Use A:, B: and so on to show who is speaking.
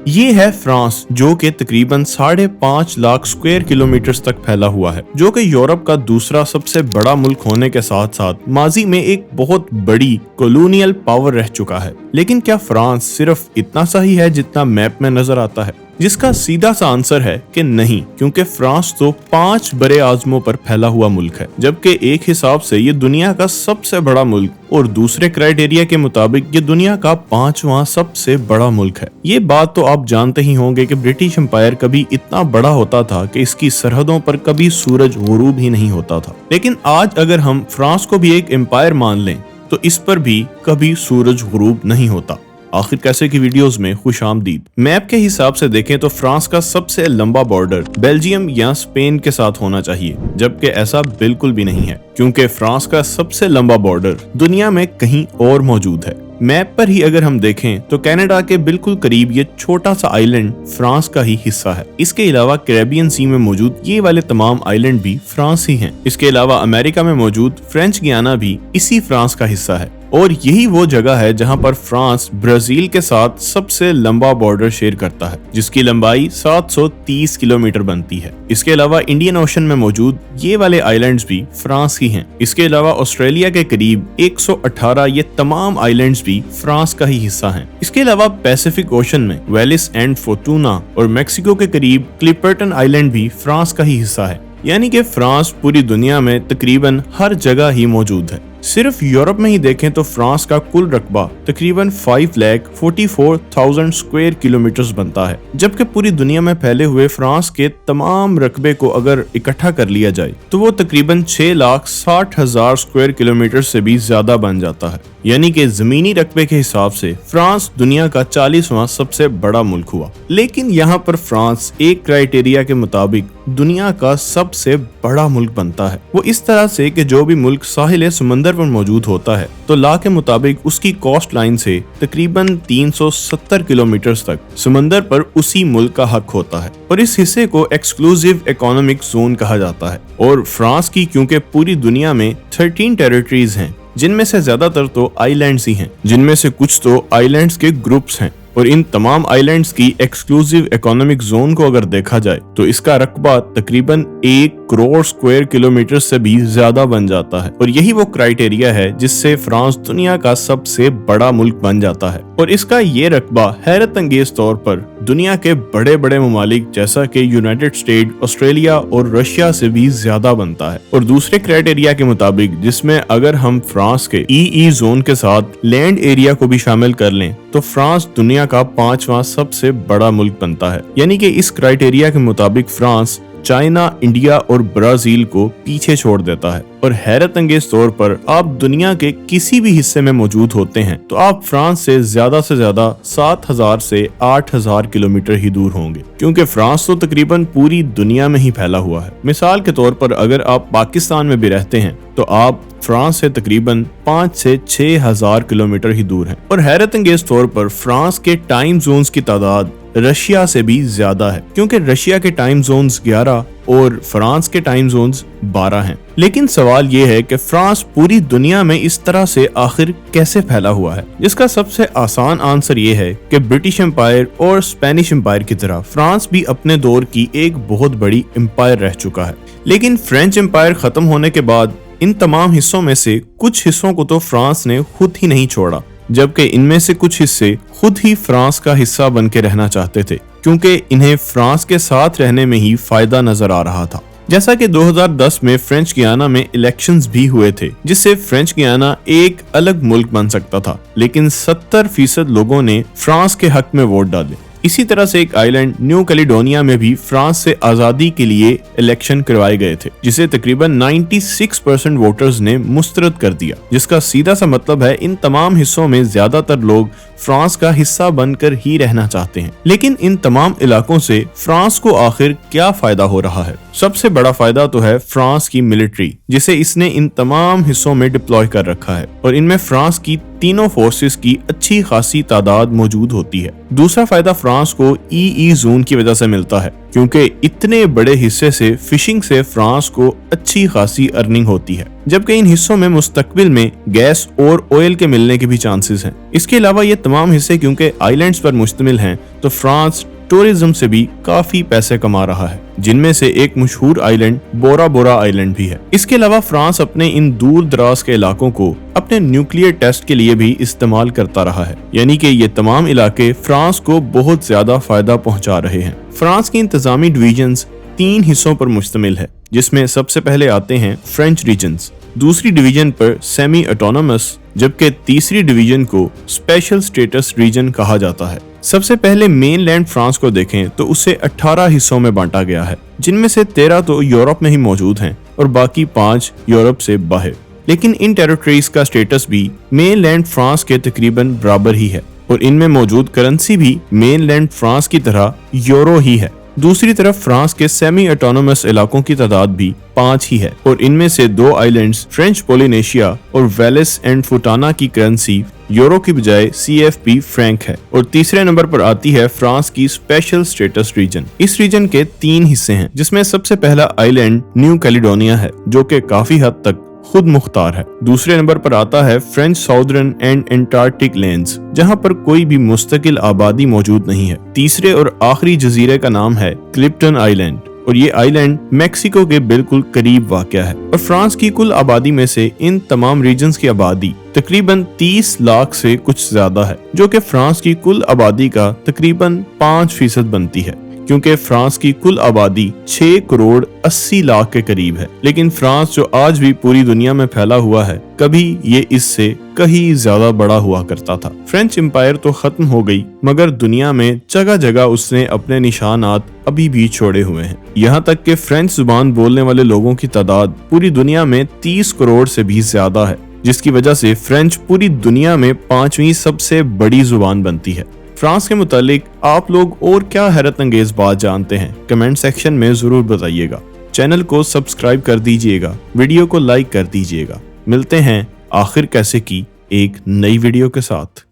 A: ये है फ्रांस, जो कि तकरीबन 5.5 लाख स्क्वायर किलोमीटर तक फैला हुआ है, जो कि यूरोप का दूसरा सबसे बड़ा मुल्क होने के साथ साथ माजी में एक बहुत बड़ी कॉलोनियल पावर रह चुका है। लेकिन क्या फ्रांस सिर्फ इतना सा ही है जितना मैप में नजर आता है? जिसका सीधा सा आंसर है कि नहीं, क्योंकि फ्रांस तो 5 बड़े आज़मों पर फैला हुआ मुल्क है, जबकि एक हिसाब से ये दुनिया का सबसे बड़ा मुल्क और दूसरे क्राइटेरिया के मुताबिक ये दुनिया का 5वां सबसे बड़ा मुल्क है। ये बात तो आप जानते ही होंगे कि ब्रिटिश एम्पायर कभी इतना बड़ा होता था कि इसकी सरहदों पर कभी सूरज गुरूब ही नहीं होता था। लेकिन आज अगर हम फ्रांस को भी एक एम्पायर मान लें तो इस पर भी कभी सूरज गुरूब नहीं होता। आखिर कैसे की वीडियोस में खुश आमदीद। मैप के हिसाब से देखें तो फ्रांस का सबसे लंबा बॉर्डर बेल्जियम या स्पेन के साथ होना चाहिए, जबकि ऐसा बिल्कुल भी नहीं है, क्योंकि फ्रांस का सबसे लंबा बॉर्डर दुनिया में कहीं और मौजूद है। मैप पर ही अगर हम देखें तो कनाडा के बिल्कुल करीब ये छोटा सा आइलैंड फ्रांस का ही हिस्सा है। इसके अलावा कैरेबियन सी में मौजूद ये वाले तमाम आइलैंड भी फ्रांस ही हैं। इसके अलावा अमेरिका में मौजूद फ्रेंच गियाना भी इसी फ्रांस का हिस्सा है, और यही वो जगह है जहां पर फ्रांस ब्राजील के साथ सबसे लंबा बॉर्डर शेयर करता है, जिसकी लंबाई 730 किलोमीटर बनती है। इसके अलावा इंडियन ओशन में मौजूद ये वाले आइलैंड्स भी फ्रांस ही हैं। इसके अलावा ऑस्ट्रेलिया के करीब 118 ये तमाम आइलैंड्स भी फ्रांस का ही हिस्सा हैं। इसके अलावा पैसिफिक ओशन में वेलिस एंड फोर्टूना और मेक्सिको के करीब क्लिपर्टन आइलैंड भी फ्रांस का ही हिस्सा है। यानी कि फ्रांस पूरी दुनिया में तकरीबन हर जगह ही मौजूद है। सिर्फ यूरोप में ही देखें तो फ्रांस का कुल रकबा तकरीबन 5,44,000 स्क्वायर किलोमीटर बनता है, जबकि पूरी दुनिया में फैले हुए फ्रांस के तमाम रकबे को अगर इकट्ठा कर लिया जाए तो वो तकरीबन 6,60,000 स्क्वायर किलोमीटर से भी ज्यादा बन जाता है। यानी कि जमीनी रकबे के हिसाब से फ्रांस दुनिया का 40वां सबसे बड़ा मुल्क हुआ। लेकिन यहाँ पर फ्रांस एक क्राइटेरिया के मुताबिक दुनिया का सबसे बड़ा मुल्क बनता है। वो इस तरह से कि जो भी मुल्क साहिल समंदर पर मौजूद होता है तो लॉ के मुताबिक उसकी कोस्ट लाइन से तकरीबन 370 किलोमीटर तक समंदर पर उसी मुल्क का हक होता है, और इस हिस्से को एक्सक्लूसिव इकोनॉमिक जोन कहा जाता है। और फ्रांस की क्योंकि पूरी दुनिया में 13 टेरिटरीज हैं, जिनमें से ज्यादातर तो आइलैंड्स ही हैं, जिनमें से कुछ तो आइलैंड्स के ग्रुप्स हैं, और इन तमाम आइलैंड्स की एक्सक्लूसिव इकोनॉमिक जोन को अगर देखा जाए तो इसका रकबा तकरीबन 1 करोड़ स्क्वायर किलोमीटर से भी ज्यादा बन जाता है। और यही वो क्राइटेरिया है जिससे फ्रांस दुनिया का सबसे बड़ा मुल्क बन जाता है। और इसका ये रकबा हैरत अंगेज तौर पर दुनिया के बड़े बड़े ममालिक जैसा कि यूनाइटेड स्टेट, ऑस्ट्रेलिया और रशिया से भी ज्यादा बनता है। और दूसरे क्राइटेरिया के मुताबिक, जिसमें अगर हम फ्रांस के ईई जोन के साथ लैंड एरिया को भी शामिल कर लें तो फ्रांस दुनिया का 5वां सबसे बड़ा मुल्क बनता है। यानी कि इस क्राइटेरिया के मुताबिक फ्रांस चाइना, इंडिया और ब्राजील को पीछे छोड़ देता है। और हैरत अंगेज तौर पर आप दुनिया के किसी भी हिस्से में मौजूद होते हैं तो आप फ्रांस से ज्यादा 7,000 से 8,000 किलोमीटर ही दूर होंगे, क्योंकि फ्रांस तो तकरीबन पूरी दुनिया में ही फैला हुआ है। मिसाल के तौर पर अगर आप पाकिस्तान में भी रहते हैं तो आप फ्रांस से तकरीबन 5 से 6,000 किलोमीटर ही दूर हैं। और हैरत अंगेज तौर पर फ्रांस के टाइम जोन्स की तादाद रशिया से भी ज्यादा है, क्योंकि रशिया के टाइम जोन्स 11 और फ्रांस के टाइम जोन्स 12 हैं। लेकिन सवाल ये है कि फ्रांस पूरी दुनिया में इस तरह से आखिर कैसे फैला हुआ है? जिसका सबसे आसान आंसर ये है कि ब्रिटिश एम्पायर और स्पेनिश एम्पायर की तरह फ्रांस भी अपने दौर की एक बहुत बड़ी एम्पायर रह चुका है। लेकिन फ्रेंच एम्पायर खत्म होने के बाद इन तमाम हिस्सों में से कुछ हिस्सों को तो फ्रांस ने खुद ही नहीं छोड़ा, जबकि इनमें से कुछ हिस्से खुद ही फ्रांस का हिस्सा बन के रहना चाहते थे, क्योंकि इन्हें फ्रांस के साथ रहने में ही फायदा नजर आ रहा था। जैसा कि 2010 में फ्रेंच गियाना में इलेक्शंस भी हुए थे, जिससे फ्रेंच गियाना एक अलग मुल्क बन सकता था, लेकिन 70% लोगों ने फ्रांस के हक में वोट डाले। इसी तरह से एक आइलैंड न्यू कैलिडोनिया में भी फ्रांस से आजादी के लिए इलेक्शन करवाए गए थे, जिसे तकरीबन 96% वोटर्स ने मुस्तरद कर दिया, जिसका सीधा सा मतलब है इन तमाम हिस्सों में ज्यादातर लोग फ्रांस का हिस्सा बनकर ही रहना चाहते हैं। लेकिन इन तमाम इलाकों से फ्रांस को आखिर क्या फायदा हो रहा है? सबसे बड़ा फायदा तो है फ्रांस की मिलिट्री, जिसे इसने इन तमाम हिस्सों में डिप्लॉय कर रखा है, और इनमें फ्रांस की तीनों फोर्सेस की अच्छी खासी तादाद मौजूद होती है। दूसरा फायदा फ्रांस को ईई जोन की वजह से मिलता है, क्योंकि इतने बड़े हिस्से से फिशिंग से फ्रांस को अच्छी खासी अर्निंग होती है, जबकि इन हिस्सों में मुस्तकबिल में गैस और ऑयल के मिलने के भी चांसेस हैं। इसके अलावा ये तमाम हिस्से क्योंकि आइलैंड्स पर मुश्तमिल हैं, तो फ्रांस टूरिज्म से भी काफी पैसे कमा रहा है, जिनमें से एक मशहूर आइलैंड बोरा बोरा आइलैंड भी है। इसके अलावा फ्रांस अपने इन दूर दराज के इलाकों को अपने न्यूक्लियर टेस्ट के लिए भी इस्तेमाल करता रहा है, यानी कि ये तमाम इलाके फ्रांस को बहुत ज्यादा फायदा पहुंचा रहे हैं। फ्रांस की इंतजामी डिवीजन्स 3 हिस्सों पर मुश्तमिल है, जिसमें सबसे पहले आते हैं फ्रेंच रीजन्स, दूसरी डिवीजन पर सेमी ऑटोनोमस, जबकि तीसरी डिवीजन को स्पेशल स्टेटस रीजन कहा जाता है। सबसे पहले मेन लैंड फ्रांस को देखें तो उसे 18 हिस्सों में बांटा गया है, जिनमें से 13 तो यूरोप में ही मौजूद हैं और बाकी 5 यूरोप से बाहर। लेकिन इन टेरिटरीज का स्टेटस भी मेन लैंड फ्रांस के तकरीबन बराबर ही है और इनमें मौजूद करेंसी भी मेन लैंड फ्रांस की तरह यूरो ही है। दूसरी तरफ फ्रांस के सेमी ऑटोनोमस इलाकों की तादाद भी 5 ही है और इनमें से 2 आइलैंड्स फ्रेंच पोलिनेशिया और वेलिस एंड फुटाना की करेंसी यूरो की बजाय CFP फ्रैंक है। और तीसरे नंबर पर आती है फ्रांस की स्पेशल स्टेटस रीजन। इस रीजन के 3 हिस्से हैं, जिसमें सबसे पहला आइलैंड न्यू कैलिडोनिया है, जो कि काफी हद तक खुद मुख्तार है। दूसरे नंबर पर आता है French southern and Antarctic lands, जहां पर कोई भी मुस्तकिल आबादी मौजूद नहीं है। तीसरे और आखिरी जजीरे का नाम है क्लिप्टन आइलैंड और ये आइलैंड मेक्सिको के बिल्कुल करीब वाक़या है। और फ्रांस की कुल आबादी में से इन तमाम रीजन्स की आबादी तकरीबन 30 लाख से कुछ ज्यादा है, जो कि फ्रांस की कुल आबादी का तकरीबन 5% बनती है, क्योंकि फ्रांस की कुल आबादी 6 करोड़ 80 लाख के करीब है। लेकिन फ्रांस जो आज भी पूरी दुनिया में फैला हुआ है, कभी ये इससे कहीं ज्यादा बड़ा हुआ करता था। फ्रेंच एम्पायर तो खत्म हो गई, मगर दुनिया में जगह जगह उसने अपने निशानात अभी भी छोड़े हुए हैं। यहाँ तक कि फ्रेंच जुबान बोलने वाले लोगों की तादाद पूरी दुनिया में 30 करोड़ से भी ज्यादा है, जिसकी वजह से फ्रेंच पूरी दुनिया में 5वीं सबसे बड़ी जुबान बनती है। फ्रांस के मुतालिक आप लोग और क्या हैरत अंगेज बात जानते हैं, कमेंट सेक्शन में जरूर बताइएगा। चैनल को सब्सक्राइब कर दीजिएगा, वीडियो को लाइक कर दीजिएगा। मिलते हैं आखिर कैसे की एक नई वीडियो के साथ।